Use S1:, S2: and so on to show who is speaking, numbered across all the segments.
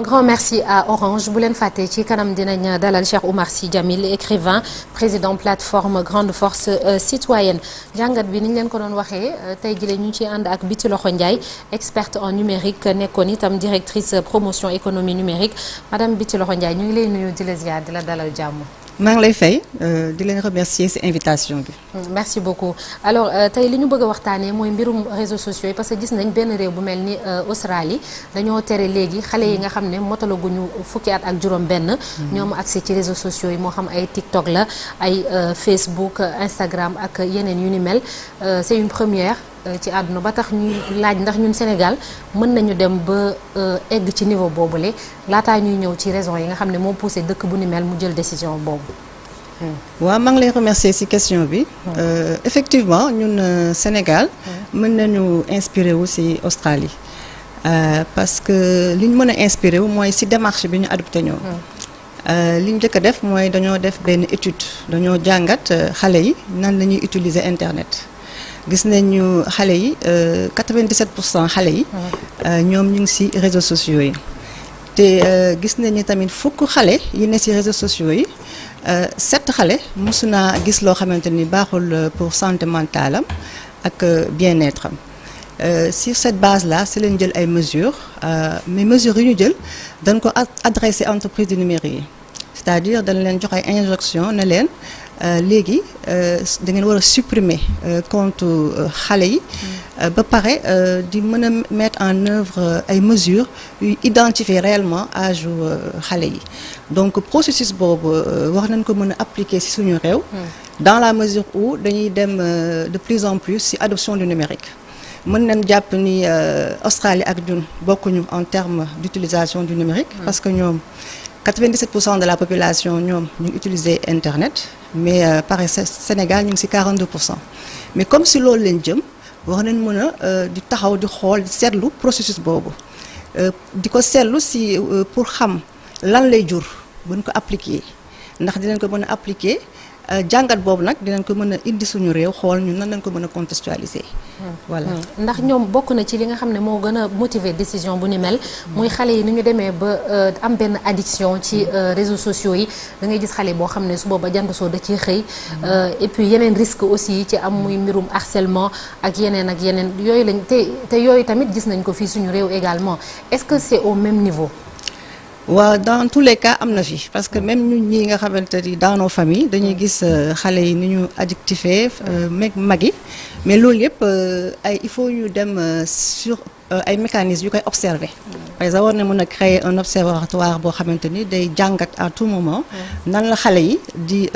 S1: grand merci à Orange bu leen fàtte ci kanam dinañ dalal Cheikh Oumar Sy Djamil écrivain président plateforme Grande Force Citoyenne jàngat bi ni ñu leen ko doon waxee tey jii ñu ngi ciy ànd ak Biti Loxo Ndiaye experte en numérique nekkoon itam directrice promotion économie numérique madame Biti Loxo Ndiaye ñu ngi lay nuyu di la ziar di la dalal jàmm.
S2: maa ngi lay fay di leen remercier ci invitation bi.
S1: merci beaucoup alors tey li ñu bëgg a waxtaanee mooy mbirum réseaux sociaux yi parce que gis nañ benn réew bu mel ni Australie dañoo tere léegi xale yi nga xam ne motalaguñu fukki at ak juróom-benn. ñoom accès ci réseaux sociaux yi moo xam ay TikTok la ay Facebook Instagram ak yeneen yu ni mel c'est une première. ci àdduna ba tax ñuy laaj ndax ñun Sénégal mën nañu dem ba egg ci niveau boobule laataa ñuy ñëw ci raison yi nga xam ne moo poussé dëkk bu ni mel mu jël décision boobu.
S2: waaw maa ngi lay remercier ci question bi. effectivement ñun Sénégal. mën nañu inspiré wu ci Australie. parce que li ñu mën a inspiré wu mooy ci démarche bi ñu adopté ñoom. li ñu njëkk a def mooy dañoo def benn étude dañoo jàngat xale yi nan la ñuy utiliser internet. gis nañu xale yi 97% xale yi. ñoom ñu ngi ci réseaux sociaux yi. te gis nañu tamit fukk xale yi ne ci réseaux sociaux yi 7 xale mosu naa gis loo xamante ni baaxul pour santé mentale am ak bien-être am. sur cette base là ci lañ jël ay mesures mais mesures yi ñu jël dañ ko adressé entreprise du numérique yi c'est-à-dire dañ leen jox ay injonction ne leen. léegi da ngeen war a supprimer compte xale yi ba pare di mën a mettre en œuvre ay mesures yu identifier réellement âge xale yi donc processus boobu wax nañ ko mën a appliquer ci suñu réew dans la mesure où dañuy dem de plus en plus ci adoption du numérique mën nañ jàpp ni Australie ak ñun bokkuñu en termes d'utilisation du numérique parce que ñoom 97% de la population ñoom ñu ngi utiliser internet mais par Sénégal ñu ngi ci 42% mais comme si loolu leen jëm wax nañ mën a di taxaw di xool di seetlu processus boobu di ko seetlu ci pour xam lan lay jur buñ ko appliquer ndax dinañ ko mën a appliquer jàngat boobu nag dinañ ko mën a indi suñu réew xool ñun nan lañ ko mën a contextualiser. voilà
S1: ndax ñoom bokk na ci li nga xam ne moo gën a motiver décision bu ni mel. muy xale yi ni ñu demee ba am benn addiction ci réseaux sociaux yi da ngay gis xale boo xam ne su booba jant soo da ciy xëy. et puis yeneen risque aussi yi ci am muy mbirum harcèlement ak yeneen yooyu lañ te yooyu tamit gis nañ ko fii suñu réew également est-ce que c'est au même niveau.
S2: waaw dans tous les cas am na fi parce que même ñun ñii nga xamante ni dans nos familles dañuy gis xale yi ni ñu addictifé mag yi mais loolu yëpp il faut ñu dem sur ay mécanismes yu koy observer par exemple war na mën a créer un observatoire boo xamante ni day jàngat à tout moment nan la xale yi di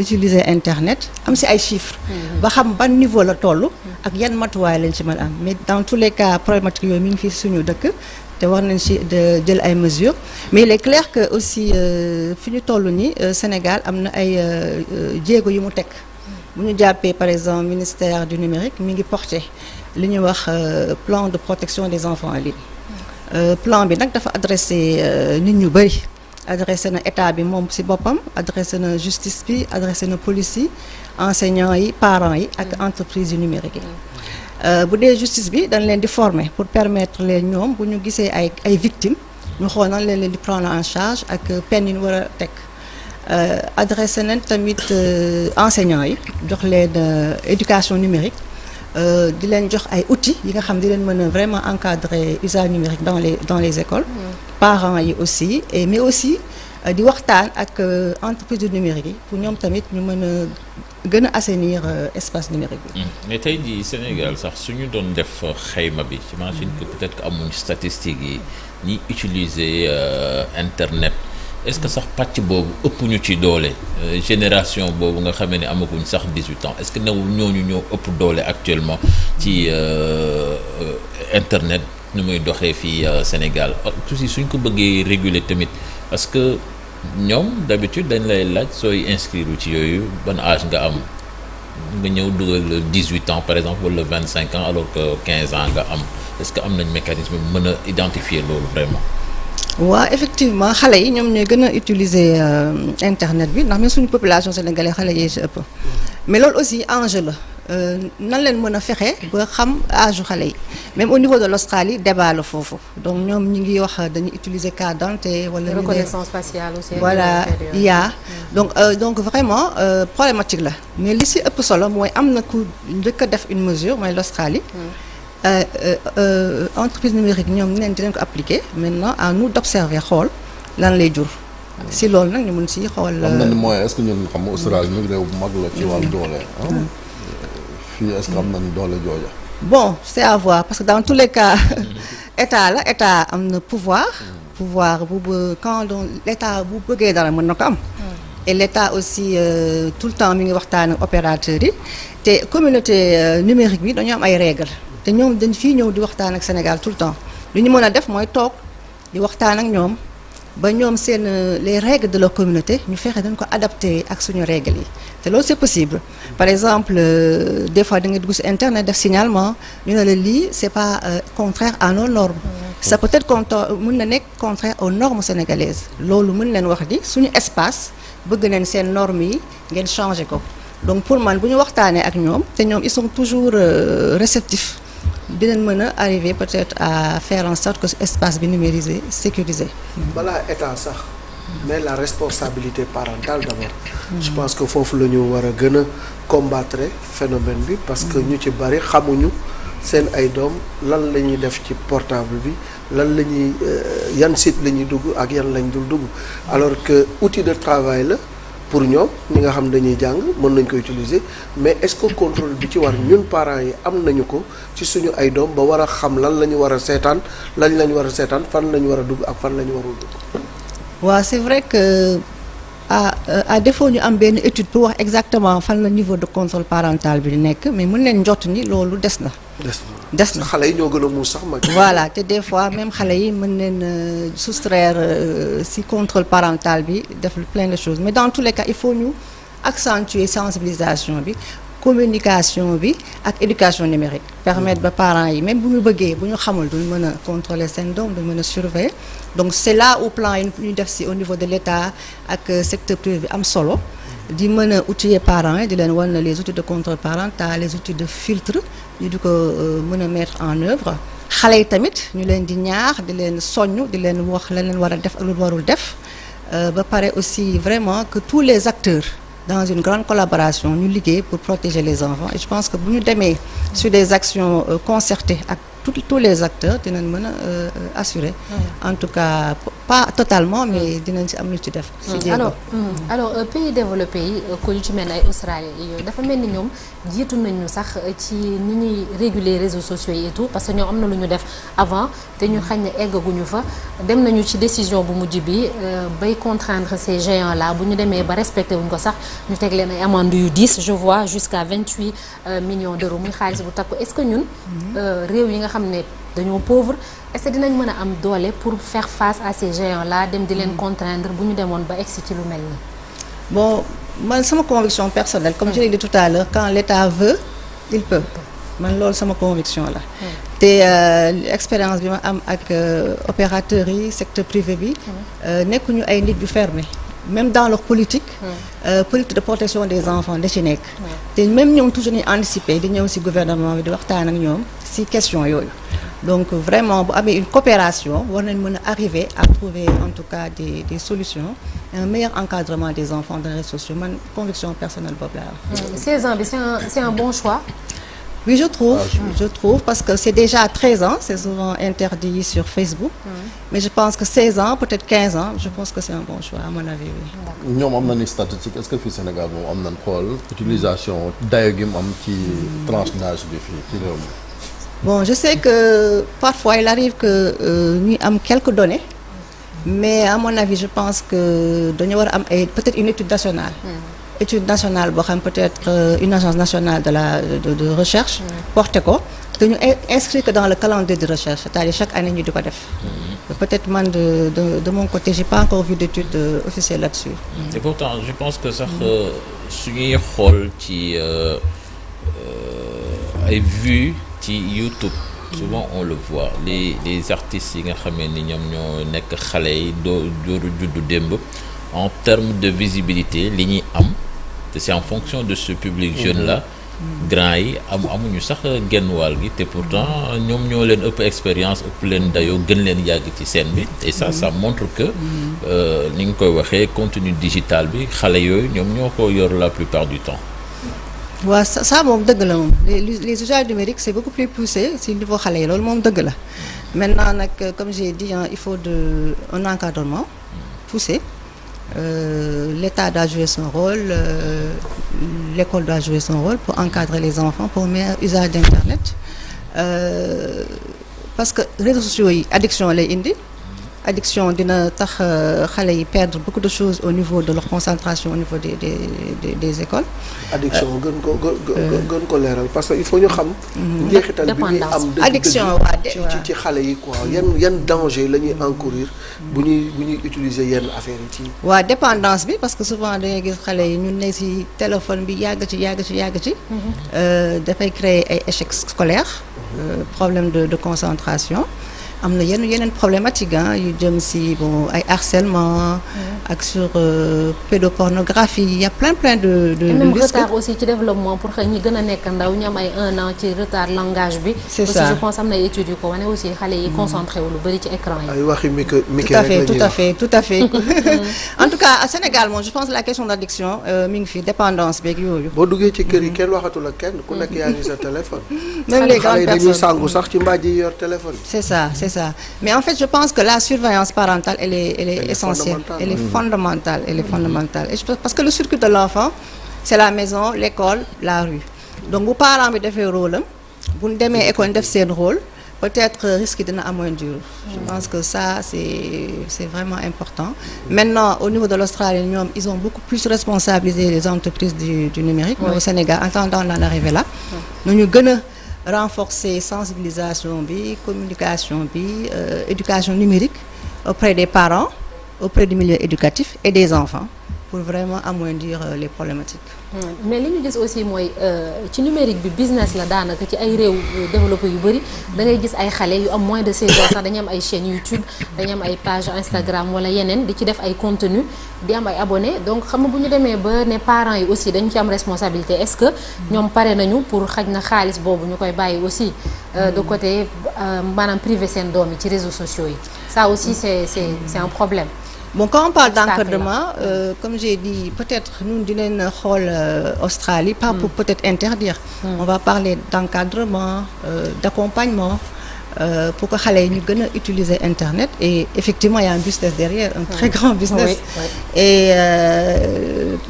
S2: utiliser internet am ci ay chiffres ba xam ban niveau la toll ak yan matuwaay lañ ci mën am mais dans tous les cas problématique yooyu mi ngi fii suñu dëkk te war nañ ci jël ay mesures mais il est clair que aussi fi ñu toll nii Sénégal am na ay jéego yu mu teg bu ñu jàppee par exemple ministère du numérique mi ngi porter li ñuy wax plan de protection des enfants en ligne plan bi nag dafa adressé nit ñu bari adressé na état bi moom ci boppam adressé na justice bi adressé na police yi enseignants yi parents yi ak entreprise yu numérique yi bu dee justice bi dañ leen di former pour permettre leen ñoom bu ñu gisee ay victimes ñu xool nan leen di prendre en charge ak peine yi ñu war a teg adressé nañ tamit enseignants yi jox leen éducation numérique di leen jox ay outils yi nga xam di leen mën a vraiment encadrer usage numérique dans les écoles parents yi aussi mais aussi di waxtaan ak entreprise du numérique yi pour ñoom tamit ñu mën a gën a assainir espace numérique bi.
S3: mais tey jii Sénégal sax suñu doon def xayma bi j'imagine que peut-être que amuñ statistiques yi ñi utiliser internet est-ce que sax pàcc boobu ëpp ñu ci doole génération boobu nga xamee ne amaguñ sax 18 ans est-ce que newul ñooñu ñoo ëpp doole actuellement ci internet nu muy doxee fii Sénégal aussi suñ ko bëggee réguler tamit parce que. ñoom d'habitude dañ lay laaj sooy inscrire ci yooyu ban âge nga am nga ñëw dugal 18 ans par exemple wala 25 ans alors que 15 ans nga am est-ce que am nañ mécanisme mën a identifier loolu vraiment.
S2: waaw effectivement xale yi ñoom ñooy gën a utiliser internet bi ndax même suñu population sénégalaise xale yi ci ëpp mais loolu aussi enjeu la nan leen mën a fexe ba xam âge xale yi même au niveau de l'Australie débat la foofu donc ñoom ñi ngi wax dañuy utiliser carte d'identité wala
S1: reconnaissance faciale aussi.
S2: voilà IA donc vraiment problématique la mais li ci ëpp solo mooy am na ku njëkk a def une mesure mooy l'Australie. Entreprise numérique ñoom neen dinañ ko appliquer maintenant à nous d'observer xool lan lay jur. si loolu nag ñu mun si xool.
S4: am na ni mooy est-ce que ñun xam nga Australie mi réew bu mag la ci wàllu doole. fii est-ce que am nañ doole jooja.
S2: bon c'est à voir parce que dans tous les cas état am na pouvoir quand donc l'état bu bëggee dara mën na ko am. et l'état aussi tout le temps mi ngi waxtaan ak opérateurs yi te communauté numérique bi dañoo am ay règles te ñoom dañ fii ñëw di waxtaan ak Sénégal tout le temps li ñu mën a def mooy toog di waxtaan ak ñoom ba ñoom seen les règles de leur communauté ñu fexe dañ ko adapté ak suñu règles yi te loolu c'est possible par exemple des fois da nga dugg ci internet def signalement ñu ne la lii c'est pas contraire à nos normes ça peut être mën na nekk contraire aux normes sénégalaises loolu mën leen wax di suñu espace bëgg nañ seen normes yi ngeen changer ko donc pour man bu ñu waxtaanee ak ñoom te ñoom ils sont toujours réceptifs dinañ mën a arriver peut-être à faire en sorte que espace bi numérisé sécurisé.
S5: balaa état sax mais la responsabilité parentale d'abord. je pense que foofu la ñu war a gën a combattre phénomène bi parce que ñu ci bari xamuñu seen ay doom lan la ñuy def ci portable bi lan la ñuy yan site la ñuy dugg ak yan lañ dul dugg alors que outil de travail la. pour ñoom ñi nga xam dañuy jàng mën nañ ko utiliser mais est-ce que contrôle bi ci war ñun parents yi am nañu ko ci suñu ay doom ba war a xam lan la ñu war a seetaan lañ la ñu war a seetaan fan la ñu war a dugg ak fan la ñu warul dugg.
S2: waaw c'est vrai que à défaut ñu am benn étude pour wax exactement fan la niveau de contrôle parental bi di nekk mais mën leen njott ni loolu des na. des na
S5: xale yi ñoo gën a muus sax mag.
S2: voilà te des fois même xale yi mën leen soustraire ci contrôle parental bi def plein de choses mais dans tous les cas il faut ñu accentuer sensibilisation bi communication bi ak éducation numérique permettre ba parents yi même bu ñu bëggee bu ñu xamul duñ mën a contrôler seen doom duñ mën a surveiller donc c'est là où plan yi ñu def ci au niveau de l'État ak secteur privé bi am solo di mën a outiller parents yi di leen wan les outils de contrôle parental les outils de filtre ñu di ko mën a mettre en œuvre xale yi tamit ñu leen di ñaax di leen soññ di leen wax la leen war a def ak lu warul def ba pare aussi vraiment que tous les acteurs dans une grande collaboration ñu liggéey pour protéger les enfants et je pense que bu ñu demee sur des actions concertées ak tous les acteurs dinañ mën a assurer en tout cas pas totalement mais dinañ ci am lu ci def
S1: alors pays développés yi ko yu ci mel ay Australie yooyu dafa mel ni ñoom jiitu nañu sax ci ni ñuy réguler réseaux sociaux yi et tout parce que ñoom am na lu ñu def avant te ñu xañ ne eggaguñu fa dem nañu ci décision bu mujj bi bay contraindre ces géants là bu ñu demee ba respecté wuñ ko sax ñu teg leen ay amende yu 10 je vois jusqu'à 28 millions d'euros muy xaalis bu takku est-ce que ñun réew yi nga xam ne dañoo pauvre est-ce que dinañ mën a am doole pour faire face à ces géants là dem di leen contraindre bu ñu demoon ba egsi ci lu mel nii.
S2: bon man sama conviction personnelle comme je l'ai dit tout à l'heure quand l'État veut il peut man loolu sama conviction la te expérience bi ma am ak opérateurs yi secteur privé bi nekkuñu ay nit yu fermé même dans leur politique politique de protection des enfants da ci nekk te même ñoom toujours ñuy anticiper di ñëw ci gouvernement bi di waxtaan ak ñoom ci question yooyu donc vraiment bu amee une coopération war nañ mën a arriver à trouver en tout cas des solutions un meilleur encadrement des enfants dans les réseaux sociaux man conviction personnelle boobu laa wax
S1: 16 ans bi c'est un bon choix.
S2: Oui, je trouve parce que c'est déjà 13 ans, c'est souvent interdit sur Facebook. Mais je pense que 16 ans, peut-être 15 ans, je pense que c'est un bon choix à mon avis, oui.
S4: ñoom am nañu statistique est-ce que fii Sénégal moom am nañ xool utilisation dayo gi mu am ci tranche d'âge bi fii ci réew mi.
S2: Bon, je sais que parfois il arrive que ñu am quelques données, mais à mon avis, je pense que dañu war a am ay peut-être une étude nationale. Étude nationale boo xam peut-être une agence nationale de recherche porté ko te ñu inscrit que dans le calendrier de recherche c'est-à-dire chaque année ñu di ko def peut-être man de mon côté j'ai pas encore vu d'étude officielle là-dessus
S3: et pourtant je pense que sax suñuy xool ci ay vues ci YouTube souvent on le voit les artistes yi nga xamee ni ñoom ñoo nekk xale yi dooru juddu démb en termes de visibilité li ñuy am c'est en fonction de ce public jeune là grand yi amuñu sax genn wàll gi te pourtant ñoom ñoo leen ëpp expérience ëpp leen dayoo gën leen yàgg ci scène bi et ça montre que ni nga koy waxee contenu digital bi xale yooyu ñoom ñoo ko yor la plupart du temps.
S2: waaw ça moom dëgg la moom les usages numériques c'est beaucoup plus poussé ci niveau xale yi loolu moom dëgg la maintenant nag comme j'ai dit il faut un encadrement poussé. L'État doit jouer son rôle, l'école doit jouer son rôle pour encadrer les enfants pour meilleur usage d'Internet parce que réseaux sociaux yi addiction lay indi addiction dina tax xale yi perdre beaucoup de choses au niveau de leur concentration au niveau des écoles.
S5: addiction gën ko leeral parce que il faut ñu xam. njeexital bi ñuy am
S2: addiction
S5: ci xale yi quoi yan danger la ñuy encourir bu ñuy utiliser yenn affaires yi ci.
S2: waaw dépendance bi parce que souvent dañuy gis xale yi ñu ne ci téléphone bi yàgg ci. dafay créer ay échecs scolaires. Problème de concentration. am na yeneen problématique yu jëm ci bon ay harcèlement ak sur pédopornographie il y a plein de
S1: même
S2: risques.
S1: retard aussi ci développement pour xëy ñi gën a nekk ndaw ñu am ay 1 an ci retard langage bi.
S2: c'est
S1: aussi
S2: ça
S1: je pense am na études yu ko wane aussi xale yi concentré wu lu bari ci écran yi.
S5: ay waxi Mickey
S2: tout à fait en tout cas à Sénégal moom je pense la question d'addiction mi ngi fi dépendance beeg yooyu.
S5: boo duggee ci kër yi kenn waxatul ak kenn ku nekk yaa ngi sa téléphone.
S2: même les grandes
S5: xale yi dañuy
S2: personnes
S5: sangu sax ci mbaaj yi yor téléphone.
S2: c'est ça mais en fait je pense que la surveillance parentale elle est essentielle elle est fondamentale et parce que le circuit de l'enfant c'est la maison l'école la rue donc bu parent bi defee rôle am bu ñu demee école def seen rôle peut-être risque dina amoindrir je pense que ça c'est vraiment important maintenant au niveau de l'Australie ñoom ils ont beaucoup plus responsabilisé les entreprises du numérique mais au Sénégal en attendant d'en arriver là ñu gën a renforcer sensibilisation bi communication bi éducation numérique auprès des parents auprès du milieu éducatif et des enfants pour vraiment amoindrir les problématiques.
S1: mais li ñu gis aussi mooy ci numérique bi business la daanaka ci ay réew développé yu bari da ngay gis ay xale yu am moins de 16 ans sax dañu am ay chaînes YouTube dañu am ay page Instagram wala yeneen di ci def ay contenu di am ay abonnés donc xam nga bu ñu demee ba ne parents yi aussi dañu ci am responsabilité est-ce que ñoom pare nañu pour xaj na xaalis boobu ñu koy bàyyi aussi de côté maanaam privé seen doom yi ci réseaux sociaux yi ça aussi c'est un problème.
S2: Bon, quand on parle d'encadrement, comme j'ai dit, peut-être nous dinañ xool Australie, pas pour peut-être interdire. On va parler d'encadrement, d'accompagnement, pour que xale yi ñu gën a utiliser Internet et effectivement il y a un business derrière, un très grand business. Oui. Et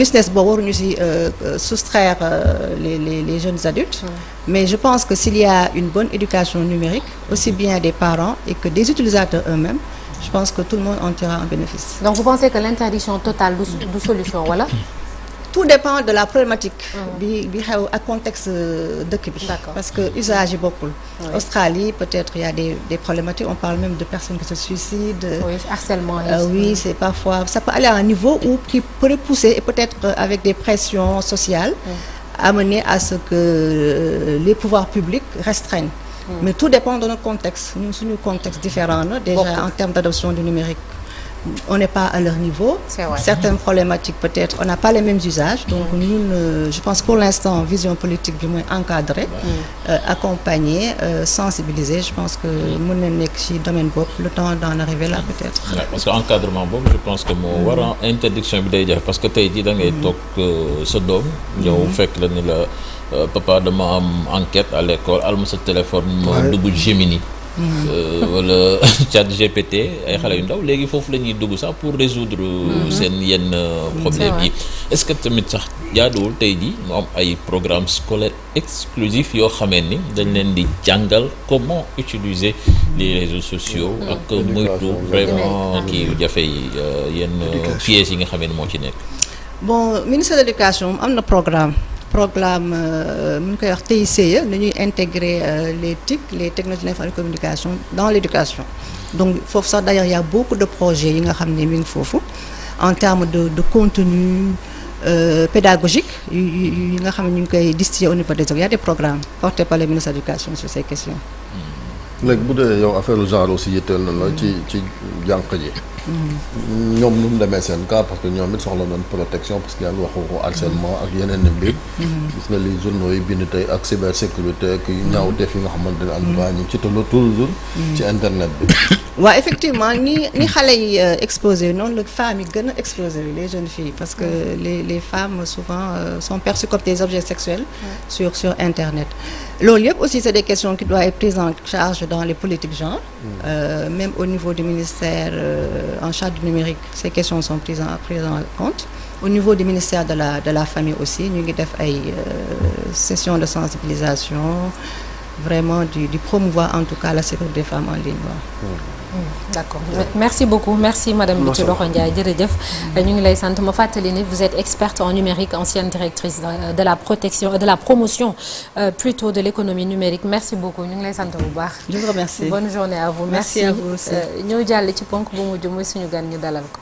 S2: business boobu waruñu ci soustraire les jeunes adultes. Mais je pense que s'il y a une bonne éducation numérique, aussi bien des parents et que des utilisateurs eux-mêmes, je pense que tout le monde en tirera un bénéfice.
S1: Donc vous pensez que l'interdiction totale du solution wala?
S2: Tout dépend de la problématique. bi xew ak contexte dëkk bi. Parce que usage yi bokkul. Australie peut-être il y a des problématiques on parle même de personnes qui se suicident.
S1: Oui, harcèlement.
S2: Oui, c'est parfois ça peut aller à un niveau où qui pourrait pousser et peut-être avec des pressions sociales amener à ce que les pouvoirs publics restreignent. Mais tout dépend de notre contexte ñun suñu contexte différent na déjà en termes d'adoption du numérique on n'est pas à leur niveau.
S1: C'est vrai.
S2: Certaines problématiques peut-être on n'a pas les mêmes usages donc ñun je pense pour l'instant vision politique bi mooy encadrer accompagner sensibiliser je pense que mën na nekk ci domaine boobu le temps d'en arriver là peut-être.
S3: Ouais, parce que encadrement boobu je pense que moo war a interdiction bi day jafe parce que tey jii da ngay toog sa doom ñëw fekk la ni la papa dama am enquête à l'école alma sa téléphone ma dugg Gemini wala chat GPT ay xale yu ndaw léegi foofu la ñuy dugg sax pour résoudre seen yenn problème yi est-ce que tamit sax jaaduwul tey jii mu am ay programmes scolaires exclusifs yoo xamee ni dañ leen di jàngal comment utiliser les réseaux sociaux ak moytu vraiment kii jafe yi yenn pièges yi nga xamee ni moo ci nekk.
S2: Bon, ministère de l'éducation am na programme mu ngi koy wax TICE nu ñuy intégrer les TIC les technologies de l'information et communication dans l'éducation donc foofu sax d'ailleurs il y a beaucoup de projets yi nga xam ne mi ngi foofu en termes de contenu pédagogique yi nga xam ne ñu ngi koy distiller au niveau des écoles il y a des programmes portés par le ministère de l'éducation sur ces questions.
S4: léegi bu dee yow affaire genre aussi yitteel na la ci jànq ji ñoom nu mu demee seen cas parce que ñoom it soxla nañ protection parce que yaa ngi waxu ko harcèlement ak yeneen i mbir. gis nga li journaux yi bind tey ak cybersécurité ak ñaawteef yi nga xamante ne en tout cas ñu ci tollu toujours. ci internet bi.
S2: waaw effectivement ni xale yi exposé noonu la femmes yi gën a exposé les jeunes filles parce que les femmes souvent sont perçues comme des objets sexuels sur internet. loolu yëpp aussi c'est des questions qui doivent être prises en charge dans les politiques genre. Même au niveau du ministère en charge du numérique ces questions sont prises en compte. Au niveau du ministère de la famille aussi ñu ngi def ay sessions de sensibilisation vraiment di promouvoir en tout cas la sécurité des femmes en ligne waaw.
S1: D'accord merci beaucoup merci madame Bittu Dokho Ndiaye jërëjëf ñu ngi lay sant ma fàttali ni vous êtes experte en numérique ancienne directrice de la protection de la promotion plutôt de l'économie numérique merci beaucoup ñu ngi lay sant bu baax.
S2: Je vous remercie.
S1: Bonne journée à vous.
S2: Merci à vous aussi.
S1: ñëw jàll ci ponk bu mujj muy suñu gan ñu dalal ko.